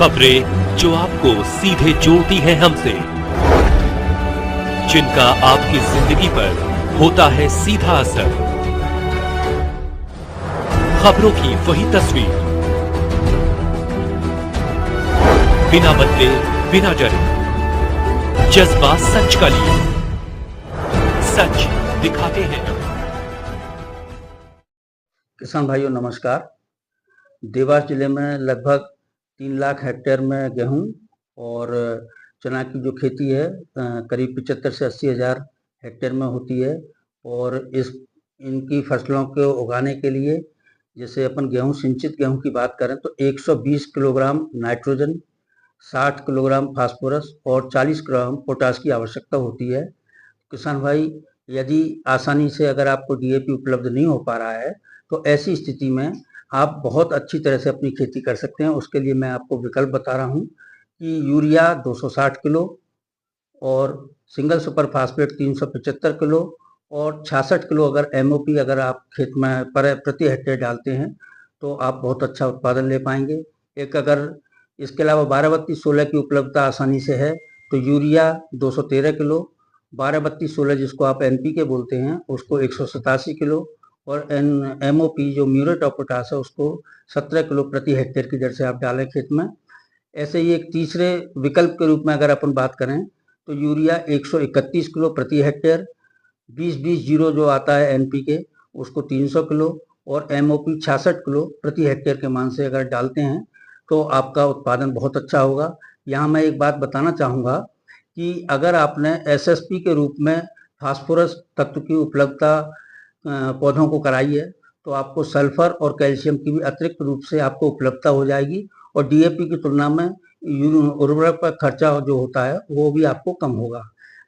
खबरें जो आपको सीधे जोड़ती हैं हमसे, जिनका आपकी जिंदगी पर होता है सीधा असर। खबरों की वही तस्वीर, बिना बदले बिना डरे, जज्बा सच का लिए, सच दिखाते हैं। किसान भाइयों नमस्कार। देवास जिले में लगभग 3 लाख हेक्टेयर में गेहूं और चना की जो खेती है करीब 75 से 80 हज़ार हेक्टेयर में होती है। और इनकी फसलों को उगाने के लिए जैसे अपन सिंचित गेहूं की बात करें तो 120 किलोग्राम नाइट्रोजन, 60 किलोग्राम फास्फोरस और 40 ग्राम पोटाश की आवश्यकता होती है। किसान भाई, यदि आसानी से अगर आपको डीएपी उपलब्ध नहीं हो पा रहा है तो ऐसी स्थिति में आप बहुत अच्छी तरह से अपनी खेती कर सकते हैं। उसके लिए मैं आपको विकल्प बता रहा हूं कि यूरिया 260 किलो और सिंगल सुपर फास्फेट 375 किलो और 66 किलो अगर एमओपी अगर आप खेत में प्रति हेक्टेयर डालते हैं तो आप बहुत अच्छा उत्पादन ले पाएंगे। एक अगर इसके अलावा 12-32-16 की उपलब्धता आसानी से है तो यूरिया 213 किलो, 12-32-16 जिसको आप एनपीके बोलते हैं उसको 187 किलो और एमओपी जो म्यूरेट ऑफ पोटाश है उसको 17 किलो प्रति हेक्टेयर की दर से आप डालें खेत में। ऐसे ही एक तीसरे विकल्प के रूप में अगर अपन बात करें तो यूरिया 131 किलो प्रति हेक्टेयर, 20-20-0 जो आता है एनपीके उसको 300 किलो और एमओपी 66 किलो प्रति हेक्टेयर के मान से अगर डालते हैं तो आपका उत्पादन बहुत अच्छा होगा। यहाँ मैं एक बात बताना चाहूँगा कि अगर आपने एसएसपी के रूप में फास्फोरस तत्व की उपलब्धता पौधों को कराई है तो आपको सल्फर और कैल्शियम की भी अतिरिक्त रूप से आपको उपलब्धता हो जाएगी और डीएपी की तुलना में उर्वरक पर खर्चा जो होता है वो भी आपको कम होगा।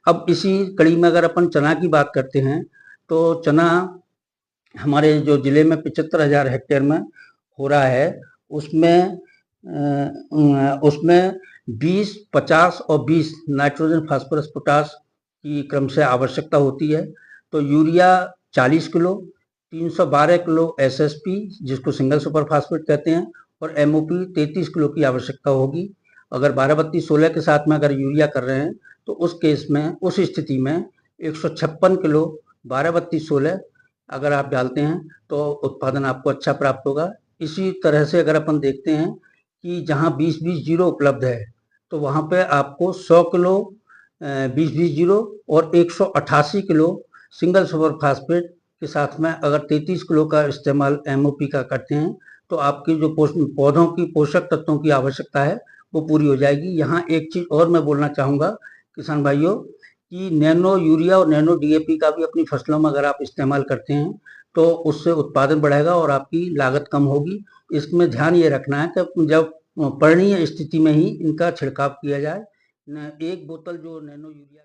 अब इसी कड़ी में अगर अपन चना की बात करते हैं तो चना हमारे जो जिले में 75,000 हेक्टेयर में हो रहा है उसमें 20, 50 और 20 नाइट्रोजन, फास्फोरस, पोटाश की क्रम से आवश्यकता होती है। तो यूरिया 40 किलो, 312 किलो एसएसपी जिसको सिंगल सुपर फास्फेट कहते हैं और एमओपी 33 किलो की आवश्यकता होगी। अगर 12-32-16 के साथ में अगर यूरिया कर रहे हैं तो उस केस में उस स्थिति में 156 किलो 12-32-16 अगर आप डालते हैं तो उत्पादन आपको अच्छा प्राप्त होगा। इसी तरह से अगर अपन देखते हैं कि जहां 20-20-0 उपलब्ध है तो वहां पे आपको 100 किलो 20-20-0 और 188 किलो सिंगल सुपर फास्फेट के साथ में अगर 33 किलो का इस्तेमाल एमओपी का करते हैं तो आपकी जो पौधों की पोषक तत्वों की आवश्यकता है वो पूरी हो जाएगी। यहाँ एक चीज और मैं बोलना चाहूँगा किसान भाइयों कि नैनो यूरिया और नैनो डीएपी का भी अपनी फसलों में अगर आप इस्तेमाल करते हैं तो उससे उत्पादन बढ़ेगा और आपकी लागत कम होगी। इसमें ध्यान ये रखना है कि जब पर्णीय स्थिति में ही इनका छिड़काव किया जाए। एक बोतल जो नैनो यूरिया